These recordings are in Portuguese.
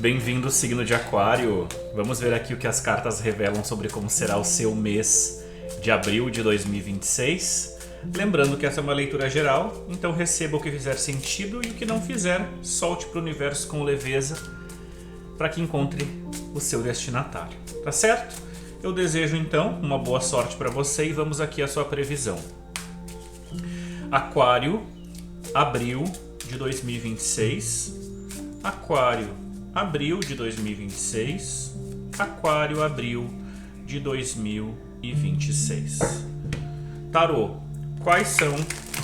Bem-vindo ao signo de Aquário. Vamos ver aqui o que as cartas revelam sobre como será o seu mês de abril de 2026. Lembrando que essa é uma leitura geral, então receba o que fizer sentido e o que não fizer, solte para o universo com leveza para que encontre o seu destinatário. Tá certo? Eu desejo então uma boa sorte para você e vamos aqui à sua previsão. Aquário, abril de 2026. Aquário, abril de 2026. Aquário, abril de 2026. Tarô, quais são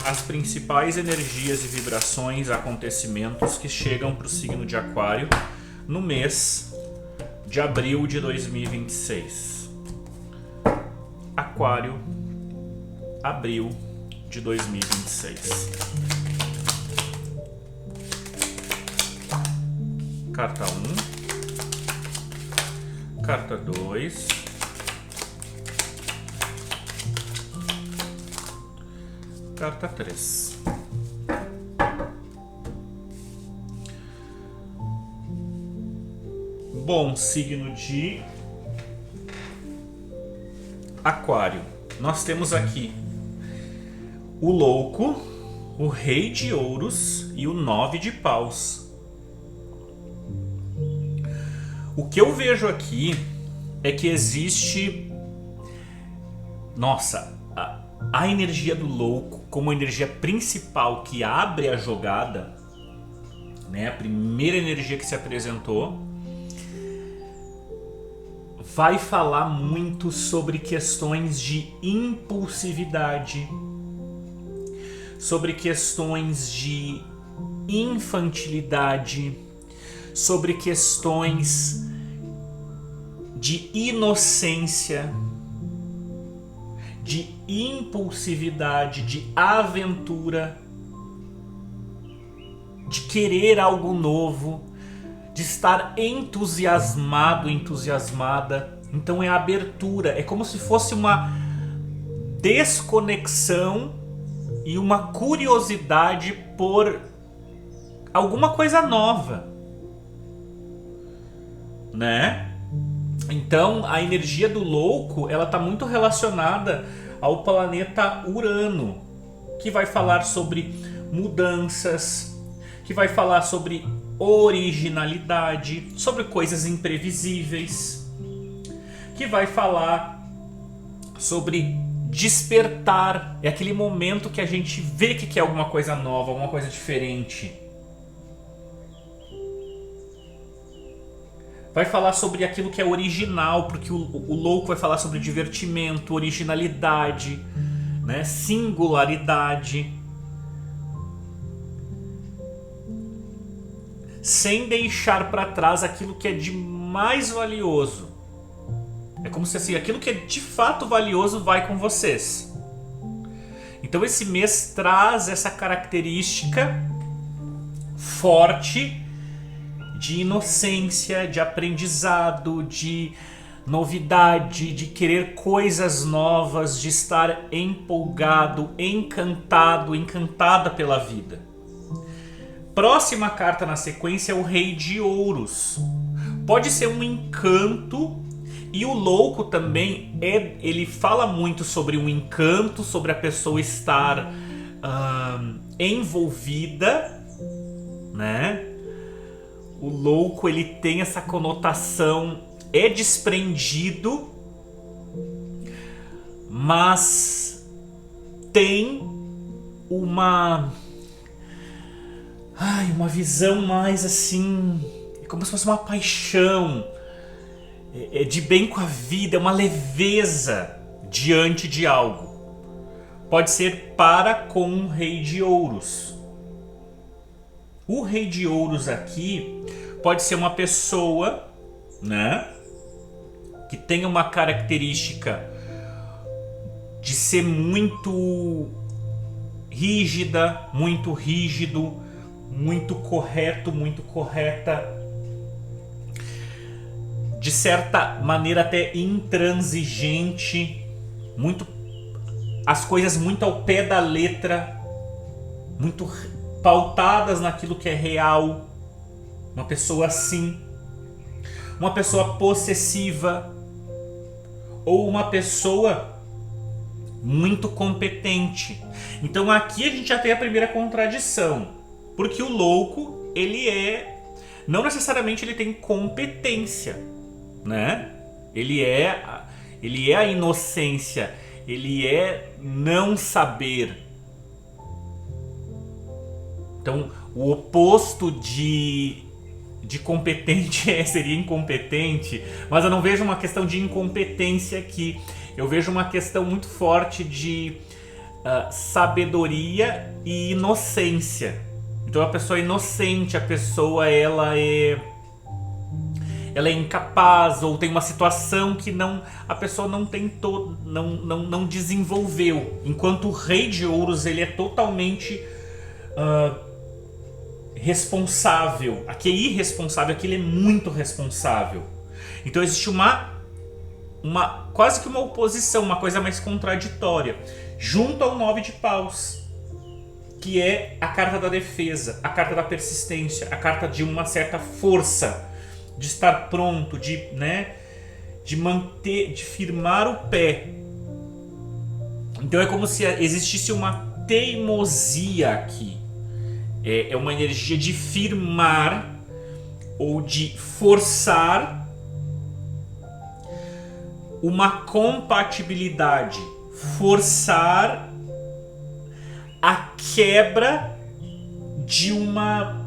as principais energias e vibrações, acontecimentos que chegam para o signo de Aquário no mês de abril de 2026? Aquário, abril de 2026. Carta 1, carta 2, carta 3. Bom, signo de Aquário. Nós temos aqui o louco, o rei de ouros e o 9 de paus. O que eu vejo aqui é que existe, a energia do louco como energia principal que abre a jogada, né? A primeira energia que se apresentou, vai falar muito sobre questões de impulsividade, sobre questões de infantilidade, sobre questões de inocência, de impulsividade, de aventura, de querer algo novo, de estar entusiasmado, entusiasmada. Então é a abertura, é como se fosse uma desconexão e uma curiosidade por alguma coisa nova, né? Então a energia do louco, ela está muito relacionada ao planeta Urano, que vai falar sobre mudanças, que vai falar sobre originalidade, sobre coisas imprevisíveis, que vai falar sobre despertar. É aquele momento que a gente vê que quer alguma coisa nova, alguma coisa diferente. Vai falar sobre aquilo que é original, porque o louco vai falar sobre divertimento, originalidade, né? Singularidade. Sem deixar para trás aquilo que é de mais valioso. É como se assim, aquilo que é de fato valioso vai com vocês. Então esse mês traz essa característica forte de inocência, de aprendizado, de novidade, de querer coisas novas, de estar empolgado, encantado, encantada pela vida. Próxima carta na sequência é o Rei de Ouros. Pode ser um encanto, e o louco também ele fala muito sobre um encanto, sobre a pessoa estar envolvida, né? O louco, ele tem essa conotação, é desprendido, mas tem uma visão mais assim, é como se fosse uma paixão, é de bem com a vida, é uma leveza diante de algo. Pode ser para com o Rei de Ouros. O Rei de Ouros aqui pode ser uma pessoa, né, que tem uma característica de ser muito rígida, muito rígido, muito correto, muito correta, de certa maneira até intransigente, muito, as coisas muito ao pé da letra, muito pautadas naquilo que é real. Uma pessoa assim, uma pessoa possessiva ou uma pessoa muito competente. Então aqui a gente já tem a primeira contradição, porque o louco, não necessariamente ele tem competência, né? Ele é a inocência, ele é não saber. Então o oposto de competente seria incompetente, mas eu não vejo uma questão de incompetência aqui. Eu vejo uma questão muito forte de sabedoria e inocência. Então a pessoa é inocente, a pessoa ela é incapaz, ou tem uma situação que a pessoa não tentou, não desenvolveu. Enquanto o Rei de Ouros ele é totalmente responsável. Aqui é irresponsável, aqui ele é muito responsável. Então existe quase que uma oposição, uma coisa mais contraditória, junto ao 9 de paus, que é a carta da defesa, a carta da persistência, a carta de uma certa força, de estar pronto, de manter, de firmar o pé. Então é como se existisse uma teimosia aqui. É uma energia de firmar ou de forçar uma compatibilidade, forçar a quebra de uma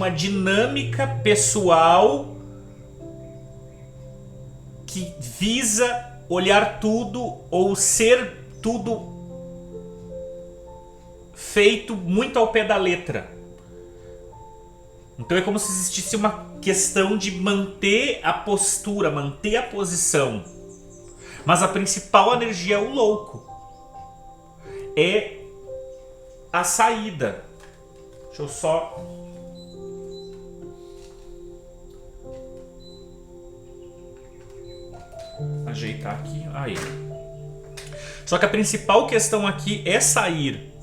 dinâmica pessoal que visa olhar tudo ou ser tudo feito muito ao pé da letra. Então é como se existisse uma questão de manter a postura, manter a posição. Mas a principal energia é o louco. É a saída. Deixa eu só ajeitar aqui. Aí. Só que a principal questão aqui é sair.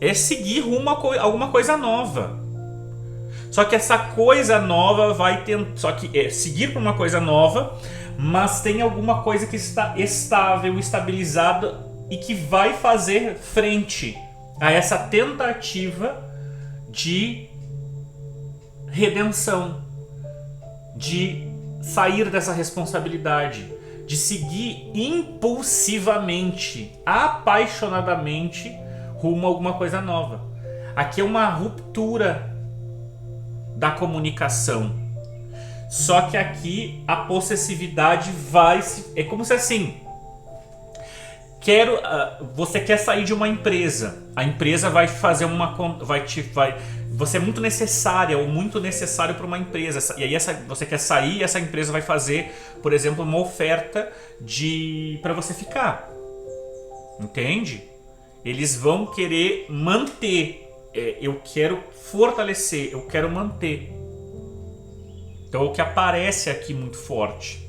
É seguir rumo a alguma coisa nova. Só que essa coisa nova vai ter... Só que é seguir para uma coisa nova, mas tem alguma coisa que está estável, estabilizada e que vai fazer frente a essa tentativa de redenção, de sair dessa responsabilidade, de seguir impulsivamente, apaixonadamente rumo a alguma coisa nova. Aqui é uma ruptura da comunicação. Só que aqui a possessividade é como se assim, você quer sair de uma empresa, a empresa vai fazer você é muito necessária ou muito necessário para uma empresa, e aí você quer sair e essa empresa vai fazer, por exemplo, uma oferta para você ficar, entende? Eles vão querer manter. Eu quero fortalecer, eu quero manter. Então é o que aparece aqui muito forte.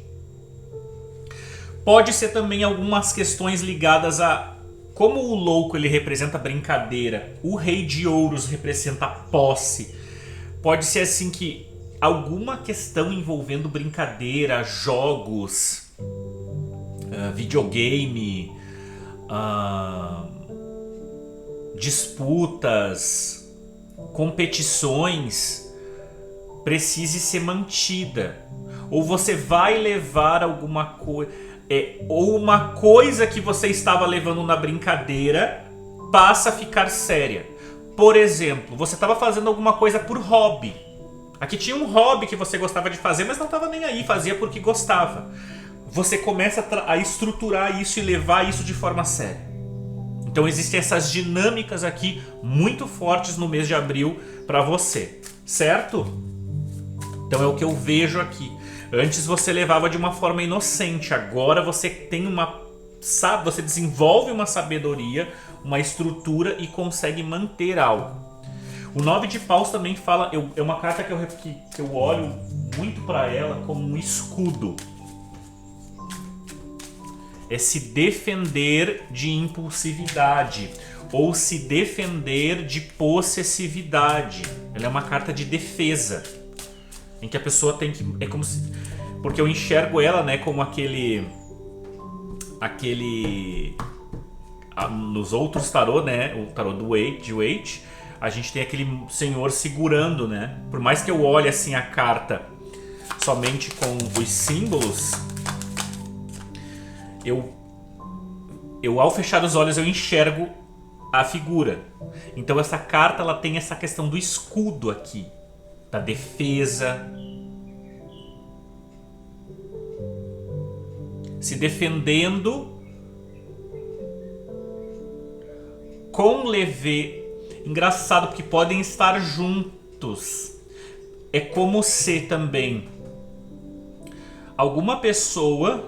Pode ser também algumas questões ligadas a como o louco ele representa brincadeira, o Rei de Ouros representa posse. Pode ser assim que alguma questão envolvendo brincadeira, jogos, videogame, disputas, competições precise ser mantida, ou você vai levar alguma coisa, ou uma coisa que você estava levando na brincadeira passa a ficar séria. Por exemplo, você estava fazendo alguma coisa por hobby. Aqui tinha um hobby que você gostava de fazer, mas não estava nem aí, fazia porque gostava. Você começa a estruturar isso e levar isso de forma séria. Então existem essas dinâmicas aqui muito fortes no mês de abril para você, certo? Então é o que eu vejo aqui. Antes você levava de uma forma inocente, agora você tem você desenvolve uma sabedoria, uma estrutura e consegue manter algo. O 9 de paus também fala, é uma carta que eu olho muito para ela como um escudo. É se defender de impulsividade ou se defender de possessividade. Ela é uma carta de defesa. em que a pessoa tem que... É como se... Porque eu enxergo ela, né, como aquele... Nos outros tarô, né, o tarô de Waite, a gente tem aquele senhor segurando, né? Por mais que eu olhe assim a carta somente com os símbolos, eu ao fechar os olhos eu enxergo a figura. Então essa carta ela tem essa questão do escudo aqui, da defesa, se defendendo com leveza. Engraçado porque podem estar juntos. É como se também alguma pessoa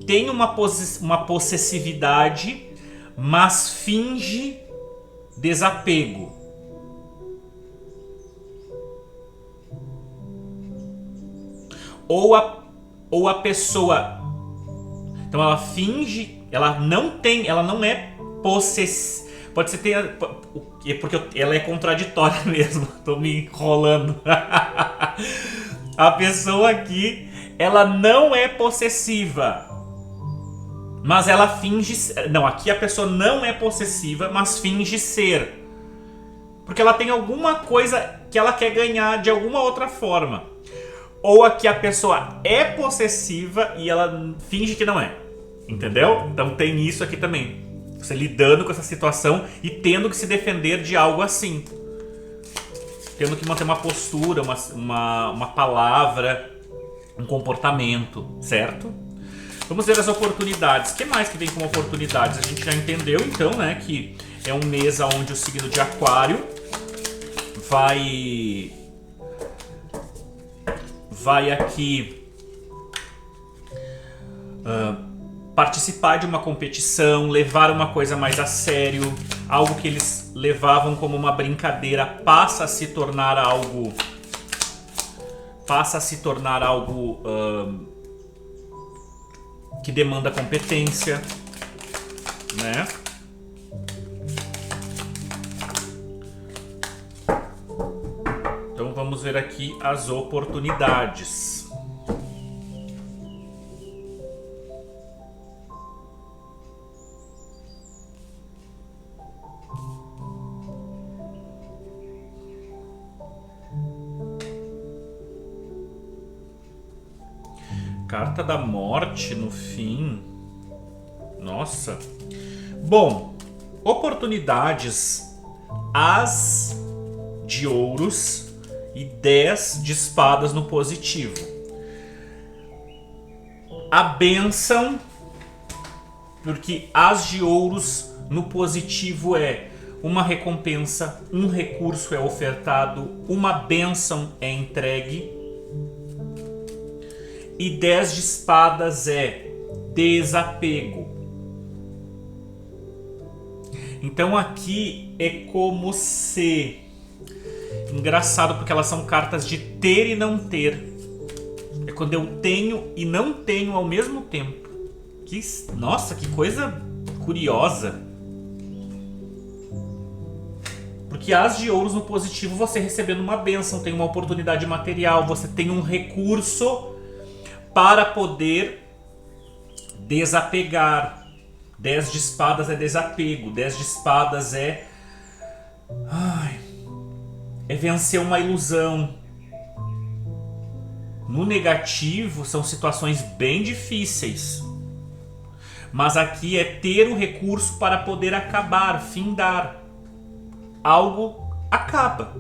tem uma possessividade, mas finge desapego. Ou a pessoa, então ela finge, ela não é possessiva. Pode ser porque ela é contraditória mesmo. Tô me enrolando. A pessoa aqui, ela não é possessiva, mas ela finge... Não, aqui a pessoa não é possessiva, mas finge ser. Porque ela tem alguma coisa que ela quer ganhar de alguma outra forma. Ou aqui a pessoa é possessiva e ela finge que não é. Entendeu? Então tem isso aqui também. Você lidando com essa situação e tendo que se defender de algo assim. Tendo que manter uma postura, uma palavra, um comportamento, certo? Vamos ver as oportunidades. O que mais que vem como oportunidades? A gente já entendeu então, né, que é um mês onde o signo de Aquário vai aqui participar de uma competição, levar uma coisa mais a sério, algo que eles levavam como uma brincadeira passa a se tornar algo que demanda competência, né? Então vamos ver aqui as oportunidades. Carta da morte no fim. Nossa. Bom, oportunidades. As de ouros e 10 de espadas no positivo. A bênção, porque as de ouros no positivo é uma recompensa, um recurso é ofertado, uma bênção é entregue. E 10 de espadas é desapego. Então aqui é como se... Engraçado porque elas são cartas de ter e não ter. É quando eu tenho e não tenho ao mesmo tempo. Nossa, que coisa curiosa. Porque as de ouros no positivo, você recebendo uma bênção, tem uma oportunidade material, você tem um recurso para poder desapegar. 10 de espadas é desapego. 10 de espadas é vencer uma ilusão. No negativo são situações bem difíceis. Mas aqui é ter o recurso para poder acabar, findar. Algo acaba.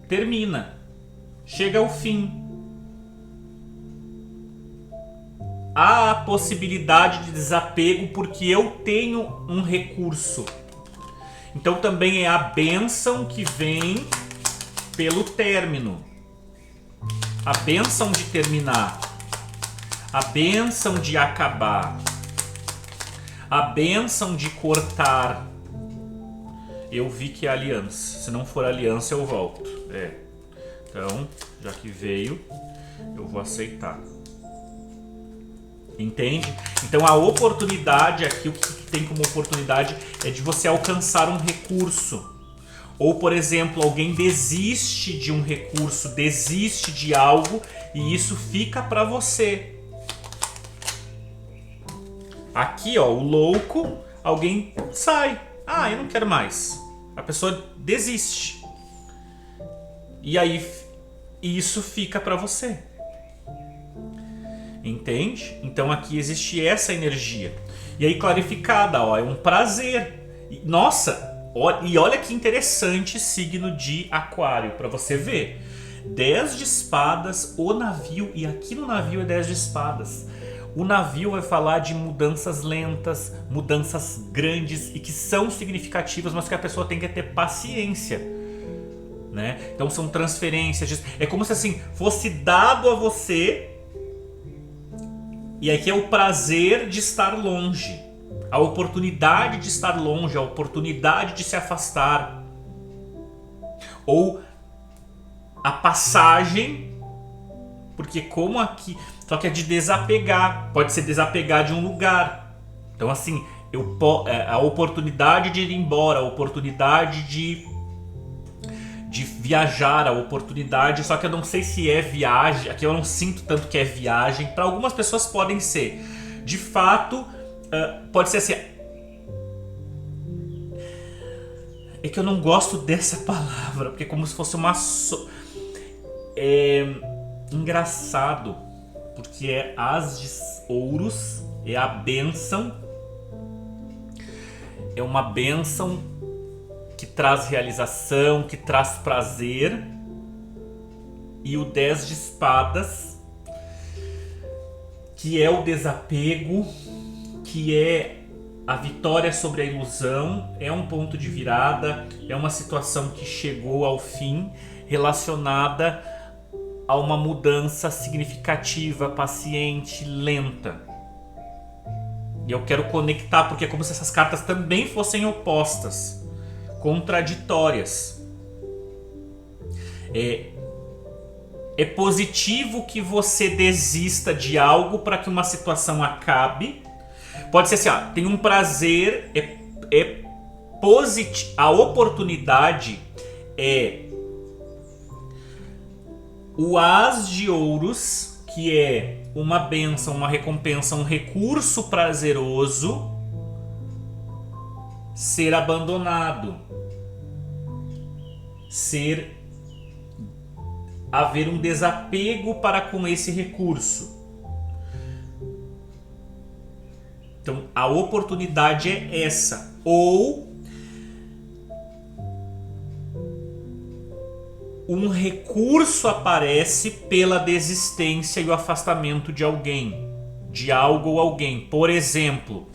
Termina. Chega ao fim. Há a possibilidade de desapego porque eu tenho um recurso. Então também é a bênção que vem pelo término. A bênção de terminar. A bênção de acabar. A bênção de cortar. Eu vi que é aliança. Se não for aliança, eu volto. Então, já que veio, eu vou aceitar. Entende? Então a oportunidade aqui, o que tem como oportunidade é de você alcançar um recurso. Ou, por exemplo, alguém desiste de um recurso, desiste de algo e isso fica para você. Aqui, ó, o louco, alguém sai. Ah, eu não quero mais. A pessoa desiste. E aí isso fica para você. Entende? Então aqui existe essa energia. E aí clarificada, ó, é um prazer. Nossa, e olha que interessante signo de Aquário, para você ver. 10 de espadas, o navio, e aqui no navio é 10 de espadas. O navio vai falar de mudanças lentas, mudanças grandes e que são significativas, mas que a pessoa tem que ter paciência, né? Então são transferências, é como se assim fosse dado a você. E aqui é o prazer de estar longe, a oportunidade de estar longe, a oportunidade de se afastar, ou a passagem, porque como aqui, só que é de desapegar, pode ser desapegar de um lugar. Então assim, a oportunidade de ir embora, a oportunidade de viajar, a oportunidade, só que eu não sei se é viagem, aqui eu não sinto tanto que é viagem, para algumas pessoas podem ser, de fato, pode ser assim, é que eu não gosto dessa palavra, porque é como se fosse uma, é engraçado, porque é as de ouros, é a bênção, é uma bênção que traz realização, que traz prazer, e o 10 de espadas, que é o desapego, que é a vitória sobre a ilusão, é um ponto de virada, é uma situação que chegou ao fim, relacionada a uma mudança significativa, paciente, lenta. E eu quero conectar, porque é como se essas cartas também fossem opostas, contraditórias. É positivo que você desista de algo para que uma situação acabe. Pode ser assim, ó, tem um prazer, positivo. A oportunidade é o as de ouros, que é uma bênção, uma recompensa, um recurso prazeroso ser abandonado, haver um desapego para com esse recurso. Então a oportunidade é essa, ou um recurso aparece pela desistência e o afastamento de alguém, de algo ou alguém. Por exemplo,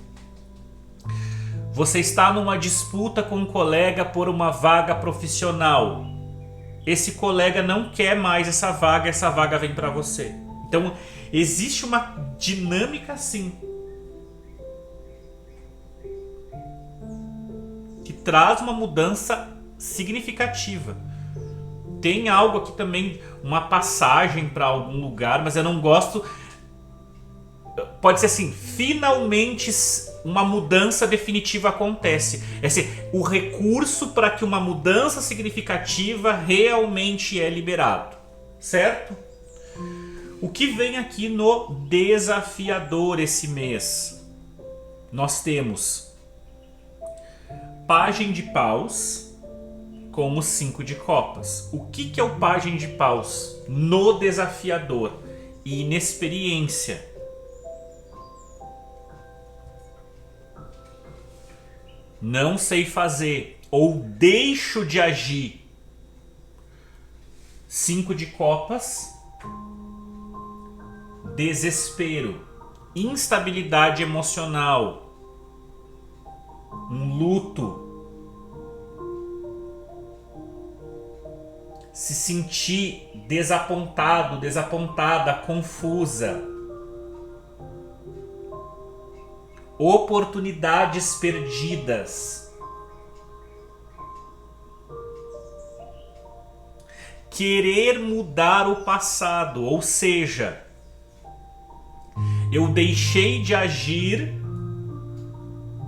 você está numa disputa com um colega por uma vaga profissional. Esse colega não quer mais essa vaga vem para você. Então, existe uma dinâmica assim, que traz uma mudança significativa. Tem algo aqui também, uma passagem para algum lugar, mas eu não gosto. Pode ser assim, finalmente uma mudança definitiva acontece. É assim, o recurso para que uma mudança significativa realmente é liberado, certo? O que vem aqui no desafiador esse mês? Nós temos Pajem de Paus com o 5 de Copas. O que é o Pajem de Paus no desafiador? Inexperiência. Não sei fazer ou deixo de agir. 5 de Copas, desespero, instabilidade emocional, um luto, se sentir desapontado, desapontada, confusa, oportunidades perdidas, querer mudar o passado, ou seja, eu deixei de agir,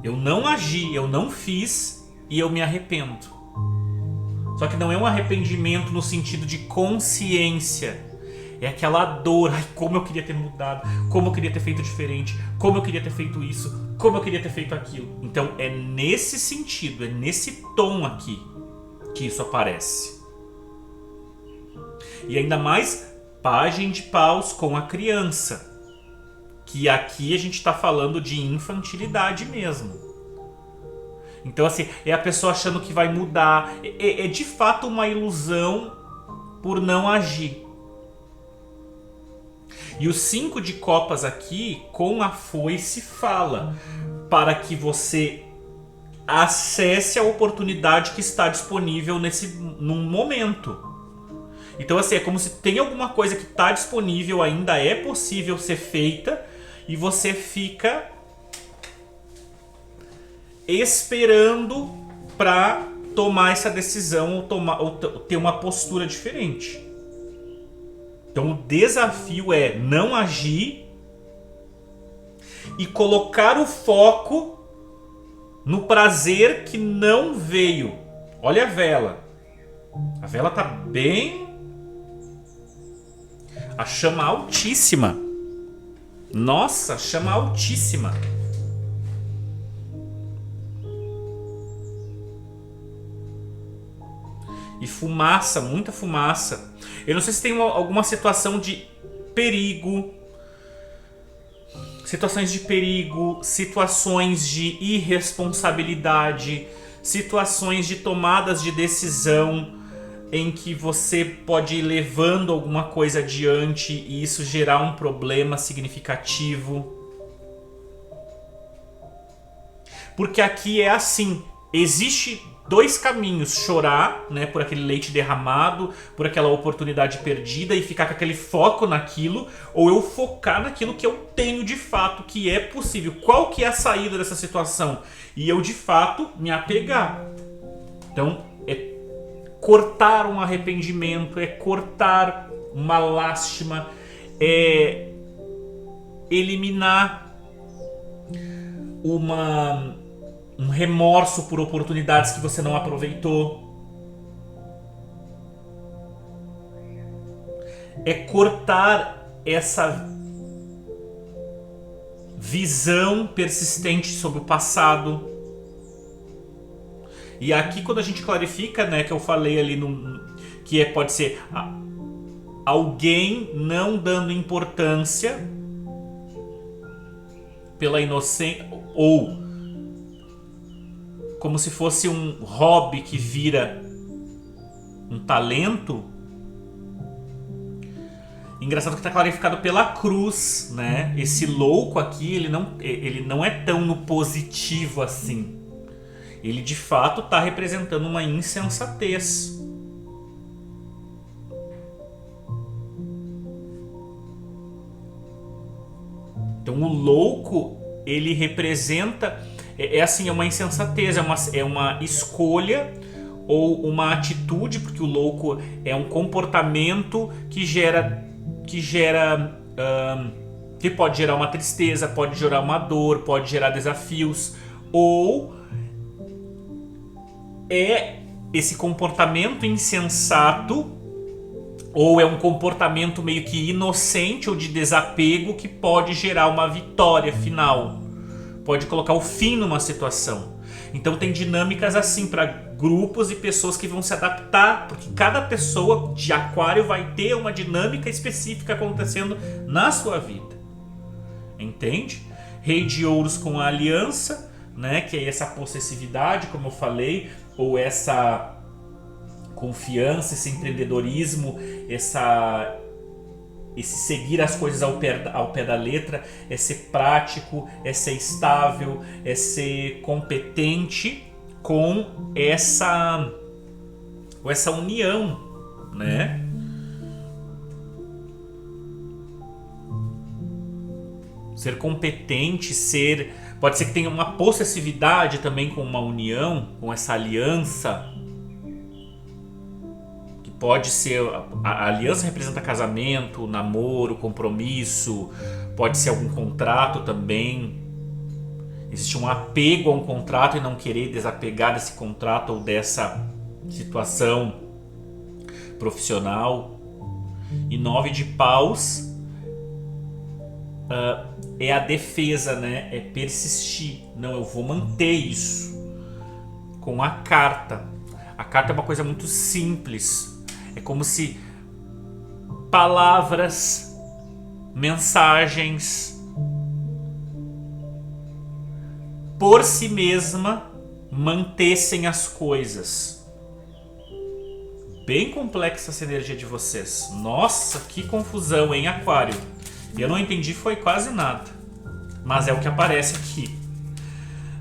eu não agi, eu não fiz e eu me arrependo. Só que não é um arrependimento no sentido de consciência. É aquela dor. Ai, como eu queria ter mudado. Como eu queria ter feito diferente. Como eu queria ter feito isso. Como eu queria ter feito aquilo. Então é nesse sentido, é nesse tom aqui que isso aparece. E ainda mais pajem de paus com a criança. Que aqui a gente está falando de infantilidade mesmo. Então assim, é a pessoa achando que vai mudar. É de fato uma ilusão por não agir. E o 5 de copas aqui, com a foice, fala para que você acesse a oportunidade que está disponível num momento. Então assim, é como se tem alguma coisa que está disponível, ainda é possível ser feita, e você fica esperando para tomar essa decisão ou ter uma postura diferente. Então o desafio é não agir e colocar o foco no prazer que não veio. Olha a vela. A vela tá bem... A chama altíssima. Nossa, chama altíssima. E fumaça, muita fumaça. Eu não sei se tem alguma situação de perigo. Situações de perigo, situações de irresponsabilidade, situações de tomadas de decisão em que você pode ir levando alguma coisa adiante e isso gerar um problema significativo. Porque aqui é assim, existe dois caminhos: chorar, né, por aquele leite derramado, por aquela oportunidade perdida e ficar com aquele foco naquilo, ou eu focar naquilo que eu tenho de fato, que é possível. Qual que é a saída dessa situação? E eu de fato me apegar. Então é cortar um arrependimento, é cortar uma lástima, é eliminar um remorso por oportunidades que você não aproveitou. É cortar essa visão persistente sobre o passado. E aqui quando a gente clarifica, né, que eu falei ali que pode ser alguém não dando importância pela inocência, ou como se fosse um hobby que vira um talento. Engraçado que está clarificado pela cruz, né? Esse louco aqui, ele não é tão no positivo assim. Ele de fato está representando uma insensatez. Então o louco, ele representa... É uma insensatez, é uma escolha ou uma atitude, porque o louco é um comportamento que pode gerar uma tristeza, pode gerar uma dor, pode gerar desafios, ou é esse comportamento insensato, ou é um comportamento meio que inocente ou de desapego que pode gerar uma vitória final. Pode colocar o fim numa situação. Então tem dinâmicas assim para grupos e pessoas que vão se adaptar, porque cada pessoa de aquário vai ter uma dinâmica específica acontecendo na sua vida. Entende? Rei de ouros com a aliança, né, que é essa possessividade, como eu falei, ou essa confiança, esse empreendedorismo, esse seguir as coisas ao pé da letra, é ser prático, é ser estável, é ser competente com essa união, né? Ser competente, pode ser que tenha uma possessividade também com uma união, com essa aliança. Pode ser, a aliança representa casamento, namoro, compromisso, pode ser algum contrato também. Existe um apego a um contrato e não querer desapegar desse contrato ou dessa situação profissional. E 9 de paus é a defesa, né? É persistir. Não, eu vou manter isso. Com a carta. A carta é uma coisa muito simples. É como se palavras, mensagens, por si mesma, mantessem as coisas. Bem complexa essa energia de vocês. Nossa, que confusão, hein, Aquário? Eu não entendi, foi quase nada. Mas é o que aparece aqui.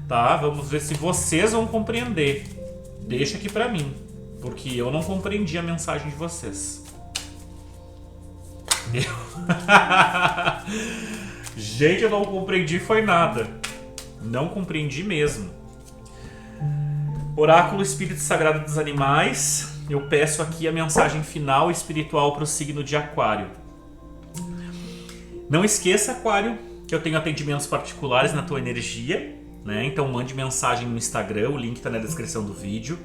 Tá? Vamos ver se vocês vão compreender. Deixa aqui pra mim. Porque eu não compreendi a mensagem de vocês. Gente, eu não compreendi foi nada. Não compreendi mesmo. Oráculo Espírito Sagrado dos Animais. Eu peço aqui a mensagem final espiritual para o signo de Aquário. Não esqueça, Aquário, que eu tenho atendimentos particulares na tua energia, né? Então mande mensagem no Instagram, o link está na descrição do vídeo.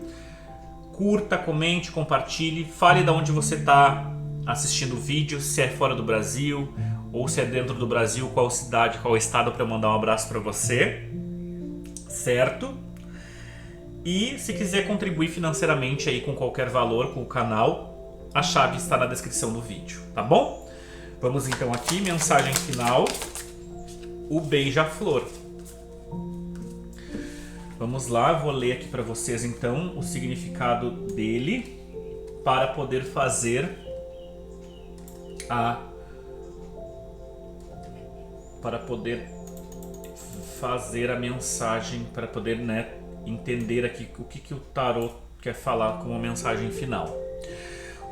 Curta, comente, compartilhe, fale de onde você está assistindo o vídeo, se é fora do Brasil ou se é dentro do Brasil, qual cidade, qual estado, para mandar um abraço para você, certo? E se quiser contribuir financeiramente aí com qualquer valor com o canal, a chave está na descrição do vídeo, tá bom? Vamos então aqui, mensagem final, o beija-flor. Vamos lá, vou ler aqui para vocês então o significado dele para poder fazer a mensagem, para poder, né, entender aqui o que o tarot quer falar como mensagem final.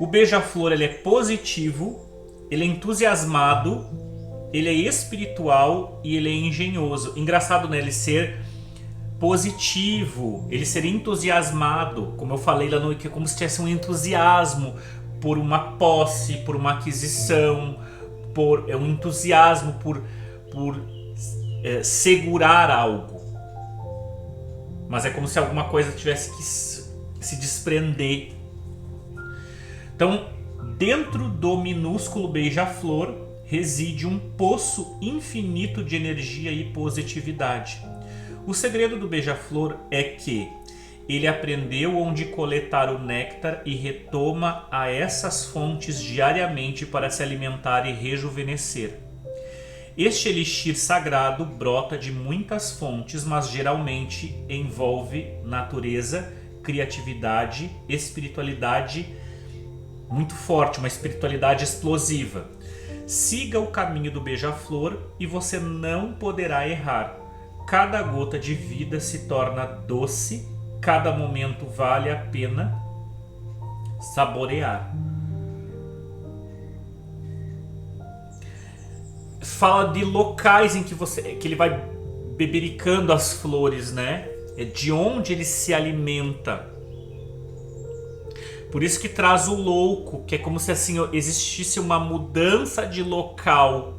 O beija-flor, ele é positivo, ele é entusiasmado, ele é espiritual e ele é engenhoso. Engraçado, né? Ele ser positivo, ele ser entusiasmado, como eu falei lá no que é como se tivesse um entusiasmo por uma posse, por uma aquisição, um entusiasmo por segurar algo. Mas é como se alguma coisa tivesse que se desprender. Então, dentro do minúsculo beija-flor reside um poço infinito de energia e positividade. O segredo do beija-flor é que ele aprendeu onde coletar o néctar e retoma a essas fontes diariamente para se alimentar e rejuvenescer. Este elixir sagrado brota de muitas fontes, mas geralmente envolve natureza, criatividade, espiritualidade muito forte, uma espiritualidade explosiva. Siga o caminho do beija-flor e você não poderá errar. Cada gota de vida se torna doce, cada momento vale a pena saborear. Fala de locais em que ele vai bebericando as flores, né? É de onde ele se alimenta. Por isso que traz o louco, que é como se assim existisse uma mudança de local.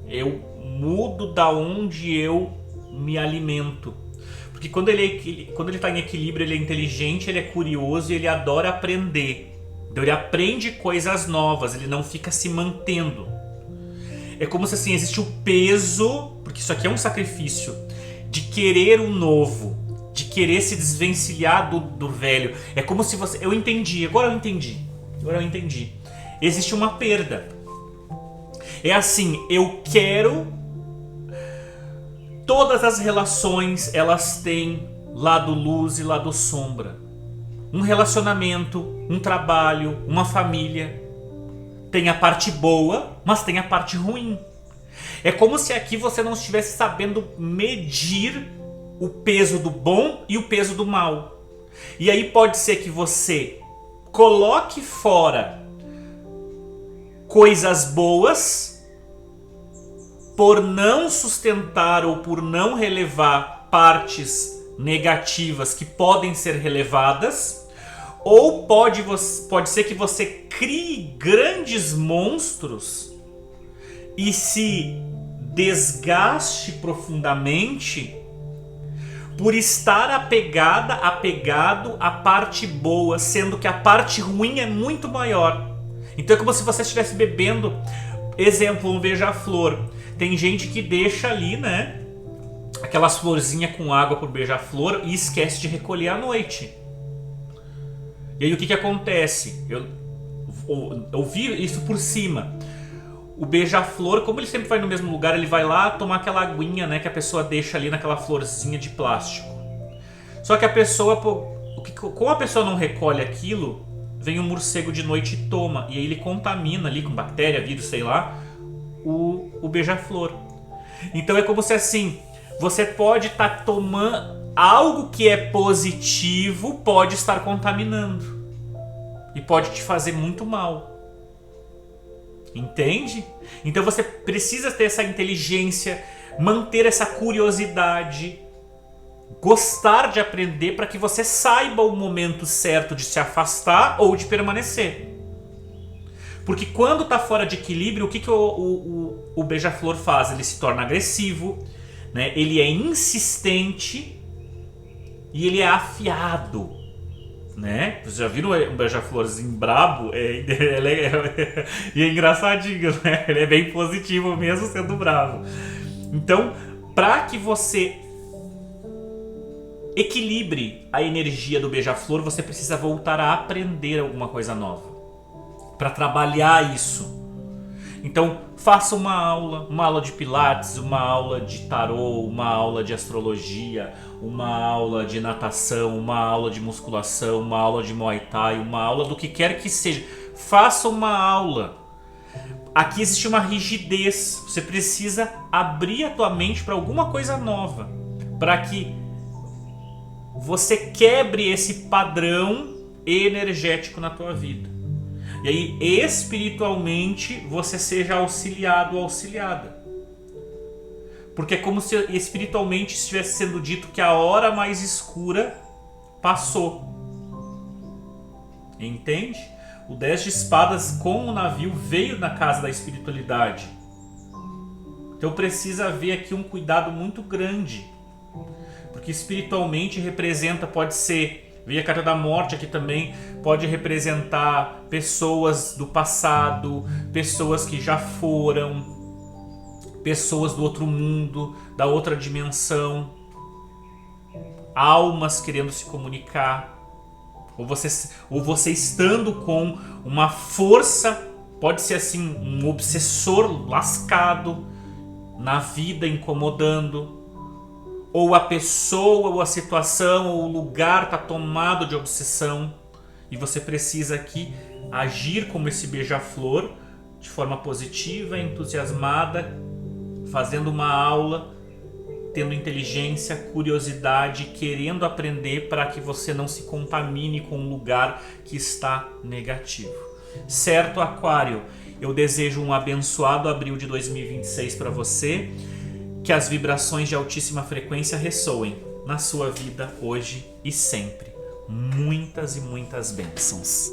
Eu mudo da onde eu me alimento. Porque quando ele está em equilíbrio, ele é inteligente, ele é curioso e ele adora aprender. Então ele aprende coisas novas, ele não fica se mantendo. É como se assim existe o peso, porque isso aqui é um sacrifício, de querer o novo, de querer se desvencilhar do velho. É como se você... Agora eu entendi. Existe uma perda. É assim, eu quero... Todas as relações, elas têm lado luz e lado sombra. Um relacionamento, um trabalho, uma família. Tem a parte boa, mas tem a parte ruim. É como se aqui você não estivesse sabendo medir o peso do bom e o peso do mal. E aí pode ser que você coloque fora coisas boas por não sustentar ou por não relevar partes negativas que podem ser relevadas, ou pode ser que você crie grandes monstros e se desgaste profundamente por estar apegado à parte boa, sendo que a parte ruim é muito maior. Então é como se você estivesse bebendo, exemplo, um beija-flor. Tem gente que deixa ali, né, aquelas florzinhas com água por beija-flor e esquece de recolher à noite. E aí o que acontece? Eu vi isso por cima. O beija-flor, como ele sempre vai no mesmo lugar, ele vai lá tomar aquela aguinha, né, que a pessoa deixa ali naquela florzinha de plástico. Só que a pessoa, como a pessoa não recolhe aquilo, vem um morcego de noite e toma. E aí ele contamina ali com bactéria, vírus, sei lá, o beija-flor. Então é como se assim, você pode estar tomando algo que é positivo, pode estar contaminando. E pode te fazer muito mal. Entende? Então você precisa ter essa inteligência, manter essa curiosidade, gostar de aprender para que você saiba o momento certo de se afastar ou de permanecer. Porque quando está fora de equilíbrio, o que o beija-flor faz? Ele se torna agressivo, né? Ele é insistente e ele é afiado. Né? Vocês já viram um beija-florzinho brabo? E é engraçadinho, né? Ele é bem positivo mesmo sendo bravo. Então, para que você equilibre a energia do beija-flor, você precisa voltar a aprender alguma coisa nova. Para trabalhar isso. Então, faça uma aula de pilates, uma aula de tarô, uma aula de astrologia, uma aula de natação, uma aula de musculação, uma aula de muay thai, uma aula do que quer que seja. Faça uma aula. Aqui existe uma rigidez. Você precisa abrir a tua mente para alguma coisa nova, para que você quebre esse padrão energético na tua vida. E aí, espiritualmente, você seja auxiliado ou auxiliada. Porque é como se espiritualmente estivesse sendo dito que a hora mais escura passou. Entende? O 10 de espadas com o navio veio na casa da espiritualidade. Então precisa haver aqui um cuidado muito grande. Porque espiritualmente representa, pode ser... Veio a carta da morte aqui também, pode representar pessoas do passado, pessoas que já foram, pessoas do outro mundo, da outra dimensão, almas querendo se comunicar, ou você estando com uma força, pode ser assim, um obsessor lascado na vida, incomodando. Ou a pessoa, ou a situação, ou o lugar está tomado de obsessão e você precisa aqui agir como esse beija-flor de forma positiva, entusiasmada, fazendo uma aula, tendo inteligência, curiosidade, querendo aprender para que você não se contamine com um lugar que está negativo. Certo, Aquário? Eu desejo um abençoado abril de 2026 para você. Que as vibrações de altíssima frequência ressoem na sua vida hoje e sempre. Muitas e muitas bênçãos.